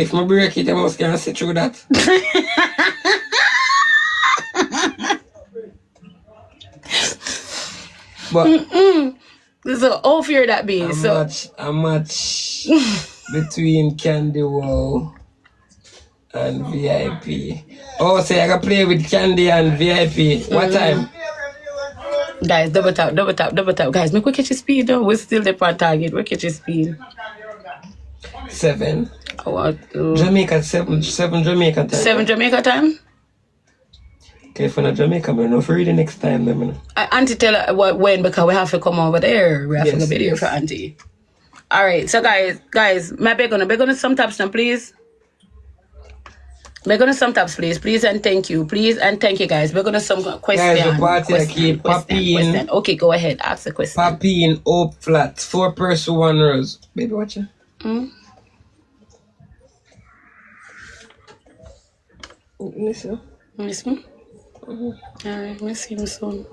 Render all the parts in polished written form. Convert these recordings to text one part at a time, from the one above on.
If I break it, I must can see through that. But So how fear that be? A match between Candy Wow and VIP. Oh, so I can play with Candy and VIP. What time? Guys, double tap. Guys, make we catch your speed though. We're still there on target. We catch your speed. 7. What? Jamaica 7 Jamaica time. 7 Jamaica time? Okay, for the Jamaica, but no for the next time. Auntie tell her when because we have to come over there. We have to go there for Auntie. Alright, so guys, my beg on some taps now, please. Beg on some taps, please. Please and thank you. Please and thank you, guys. Beg on some question. Guys, the party keep question. Okay, go ahead. Ask the question. Papi in Hope Flat. 4 person, 1 rose. Baby, watch it. Listen. Miss me? Alright, I see him soon.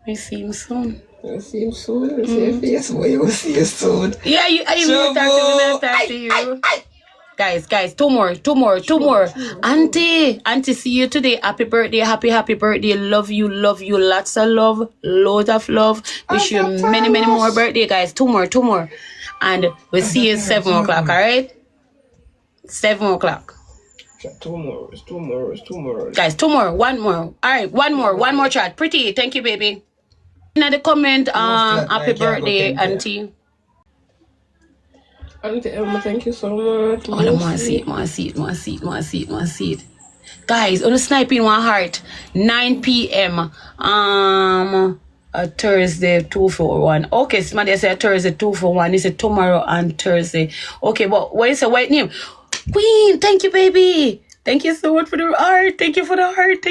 I see him soon. You see him soon? Yes, boy, you will see you soon. Yeah, you talk to you. Guys, two more. Auntie, see you today. Happy birthday, happy birthday. Love you. Lots of love, loads of love. Wish you many more birthday, guys. Two more. And we'll see you 7 o'clock, alright? 7 o'clock. 2 more. Guys, 2 more. 1 more. Alright, 1 more chat. Pretty, thank you, baby. In the comment, happy birthday, Auntie. Auntie Elma, thank you so much. Oh, I want to see it. Guys, on the sniping one heart, 9 p.m. A Thursday 2 for 1. Okay, somebody said Thursday 2 for 1. It's a tomorrow and Thursday. Okay, but what is the white name? Queen, thank you, baby. Thank you so much for the heart. Thank you for the heart.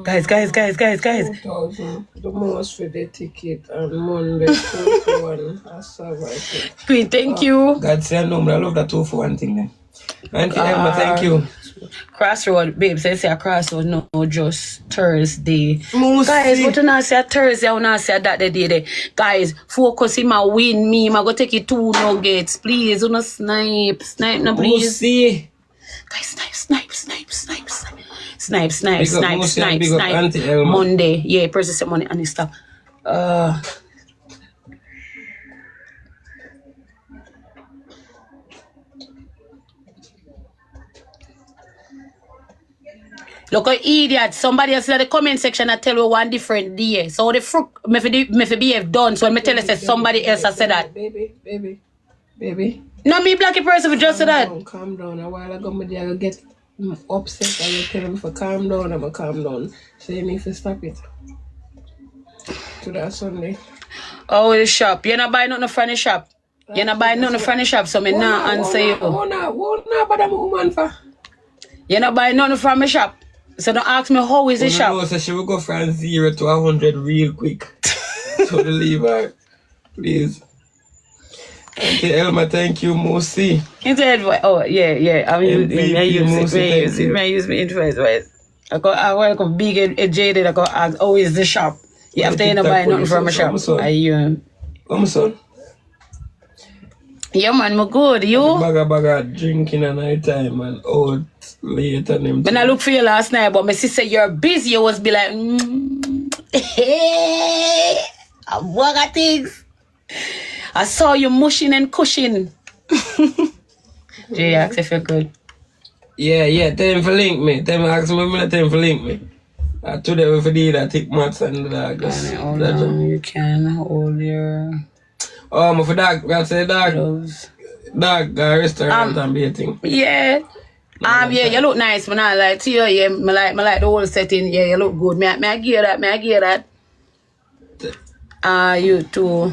Guys. 2,000. The most for the ticket on Monday 2 for 1. Queen, thank you. God say I love that 2 for 1 thing then. Auntie Emma, thank you. Crossroad, babe, say a crossroad, no, just Thursday. Moosey. Guys, what you not say Thursday, I not say that the day there. Guys, focus in my win me. I go take you 2 nuggets, please. You know, snipe no, please. Moosey. Guys, snipe. Auntie Elma. Monday, yeah, person said money and this stuff. Look at idiot. Somebody else in the comment section I tell you one different day. So the fruit me behave done. So when me tell you say somebody else has said that. Baby. No, me black person for just said that. Calm down. A while ago me there get upset and you tell him for calm down. I'ma calm down. So you need to stop it. To that Sunday. Oh, the shop. You not buy nothing from the shop. You not buy nothing from the shop. So me not answer you. But I'm a woman for. You not buy nothing from the shop. So don't ask me how is the shop. No, so she will go from 0 to 100 real quick. So leave her, please. Auntie Elma, thank you, Moosey. You said, oh yeah. I mean, use me influence voice. I want to big jaded. I go ask, oh, is the shop? You have to buy nothing from a shop. Are you? Come son. Yeah, man, me good. You? Baga drinking at night time and out late and them. When I look for you last night, but my sister, you're busy. You was be like, hey, what got things? I saw you mushing and cushing. Jay asked if you're good. Yeah. Tell him to link me. Tell him ask me to link me. Today we did that take maths and that. You can hold your. Oh, for dog. We have to say dog. Gloves. Dog restaurant and bathing. Yeah. Yeah, you look nice, man. I like to you. Yeah, I like the whole setting. Yeah, you look good. May I gear that? You too.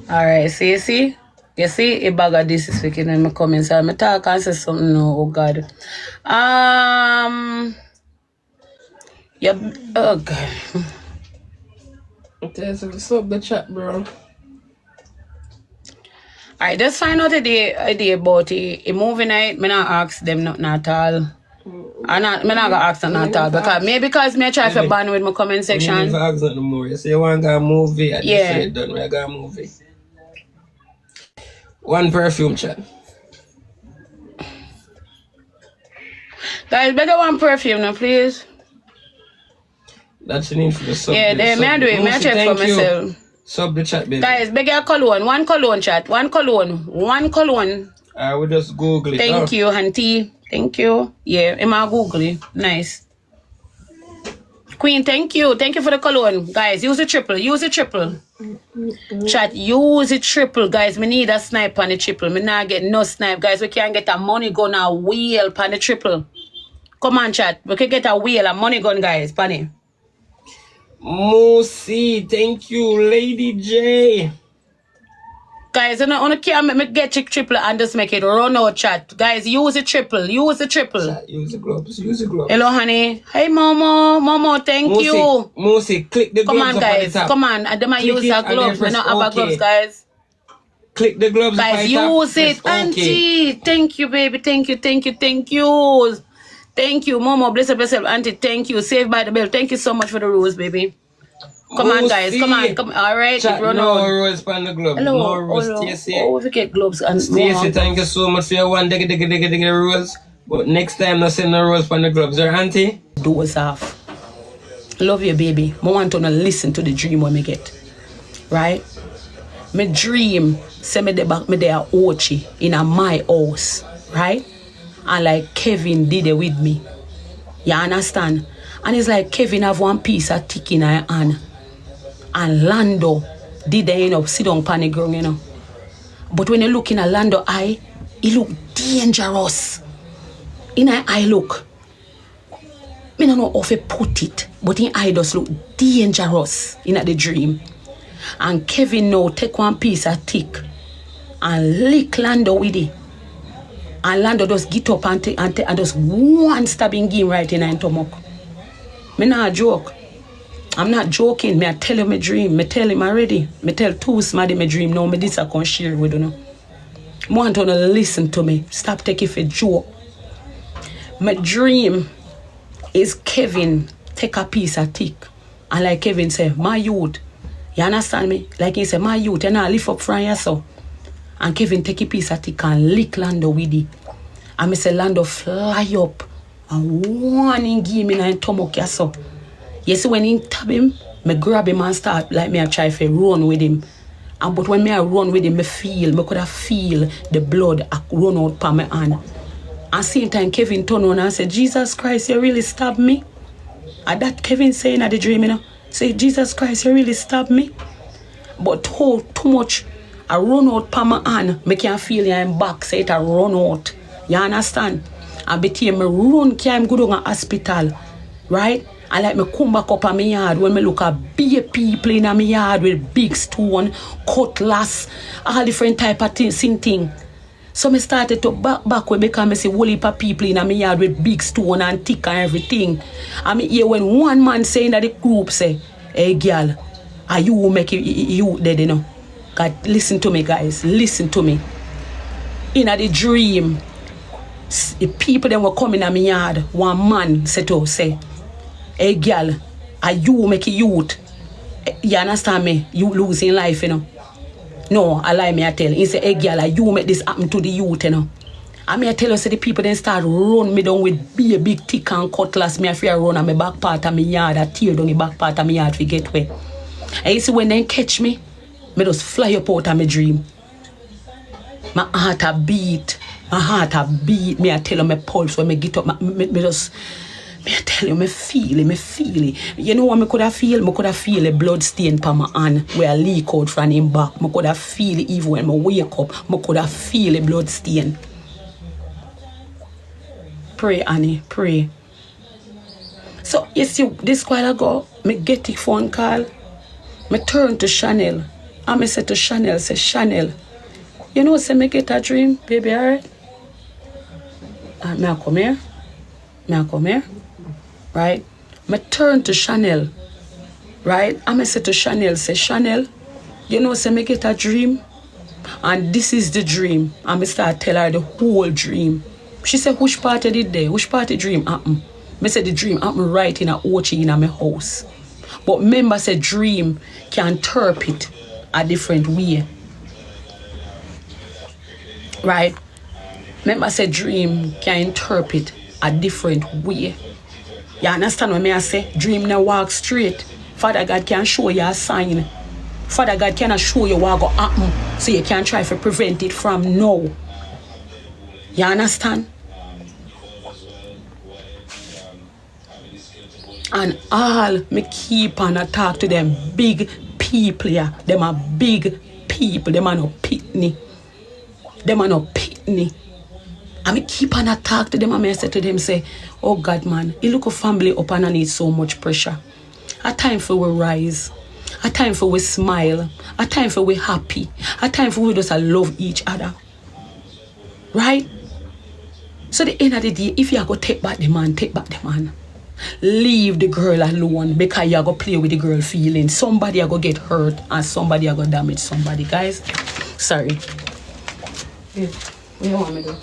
Alright, see? You see, a bag of this is wicked in my comments. I'm talk and say something. No, oh God. Yeah. Oh God. Okay, so sub the chat, bro. Alright, just find out a day about a movie night. Me not ask them nothing at all. Me not gonna ask them at all because me try to ban with my comment section. You never ask nothing more. You say you want to go movie and you say done. We go movie. One perfume chat. Guys, better one perfume now, please. That's the need for the sub. Yeah, may I do it? May I check for myself? Sub the chat, baby. Guys, beg your cologne. One cologne chat. One cologne. I will just Google it. Thank you, auntie. Thank you. Yeah, I'm gonna Google it. Nice. Queen, thank you. Thank you for the cologne. Guys, use the triple. Chat, use the triple, guys. Me need a snipe on the triple. Me not get no snipe, guys. We can't get a money gun or wheel on the triple. Come on, chat. We can get a wheel and money gun, guys. Panny. Moosey, thank you, Lady J. Guys, I can't make me get triple and just make it run out, chat. Guys, use the triple. Chat, use the gloves. Hello, honey. Hey, Momo, thank you. Moosey, click the gloves. Come on, guys. Come on. I don't use a gloves. I don't have a gloves, guys. Click the gloves. Guys, use it. Auntie, thank you, baby. Thank you. Thank you, Momo. Bless yourself, Auntie. Thank you. Saved by the bell. Thank you so much for the rose, baby. Come on, guys. Come on. All right. Chat, no rose on the gloves. Hello. No rose. Stacey. Oh, we get gloves and Stacey, thank you so much for your one digga rose. But next time, no send no rose on the gloves. Your auntie? Doors off. Love you, baby. I want to listen to the dream when me get. Right? My dream say me there Ochi in my house. Right? And like Kevin did it with me. You understand? And it's like Kevin have one piece of tick in her hand. And Lando did the sit down on the ground, But when you look in a Lando eye, he look dangerous. In her eye look. I don't know how to put it, but in eye does look dangerous in the dream. And Kevin now take one piece of tick and lick Lando with it. And Lando just get up and just one stabbing game right in her stomach. Me not joke. I'm not joking. Me I tell you my dream. Me tell him already. Me tell two somebody my dream. Now me this I can share with you. I want to listen to me. Stop taking for joke. My dream is Kevin take a piece of tick. And like Kevin say, my youth. You understand me? Like he say, my youth, you know, lift up from yourself. And Kevin take a piece of tick and lick Lando with it. And me say, Lando fly up. And one in give me in the stomach so. You see when he tap him, me grab him and start like me I try to run with him. And but when me I run with him, me could have feel the blood run out from my hand. And same time Kevin turn on and say, Jesus Christ, you really stabbed me? And that Kevin saying at the dream, say, Jesus Christ, you really stabbed me? But too much I run out from my hand, me can't feel in back, say it I run out. You understand? And between me run, I'm good on a hospital, right? And like me come back up on my yard when me look at big people in my yard with big stone, cutlass, all different type of thing. So me started to back way because me see whole heap of people in my yard with big stone and tick and everything. And me hear when one man saying that the group say, hey girl, are you make you dead, God, listen to me, guys. Listen to me. In the dream, the people that were coming in my yard, one man said to say, hey girl, are you make youth? You understand me? You losing life, No, I lie me, I tell. He say, hey girl, are you make this happen to the youth, And me I tell you, say the people then start run me down with a big tick and cutlass. Me I fear run on my back part of my yard. I tear down the back part of my yard to get away. And you see when they catch me just fly up out of my dream. My heart a beat. Me I tell you my pulse when me get up. Me I tell you, me feel it. You know what me could have feel? Me could have feel a blood stain on my hand where I leak out from him back. Me could have feel it even when I wake up. Me could have feel a blood stain. Pray, Annie, pray. So, you see, this while ago, me get a phone call. Me turn to Chanel. And me say to Chanel, say, Chanel, you know, say me get a dream, baby, alright? And me I come here. Right? Me turn to Chanel. Right? And me say to Chanel, say, Chanel, you know, say me get a dream. And this is the dream. And me start tell her the whole dream. She said, which part did they? Which part the dream happen? Me say the dream happen right in a Ochi in my house. But remember, say dream can interpret a different way. Right? Remember I said dream can interpret a different way. You understand what I say? Dream now walk straight. Father God can show you a sign. Father God cannot show you what will happen, so you can try to prevent it from now. You understand? And all me keep on a talk to them big people here. Them are big people. Them are no pitney. Them are no pitney. And me keep on a talk to them and I say to them, say, oh God man, you look a family up and I need so much pressure. A time for we rise. A time for we smile. A time for we happy. A time for we just love each other. Right? So the end of the day, if you are going to take back the man, take back the man. Leave the girl alone because you are going to play with the girl feelings. Somebody are going to get hurt and somebody are going to damage somebody. Guys, sorry. Yeah. What do you want me to do?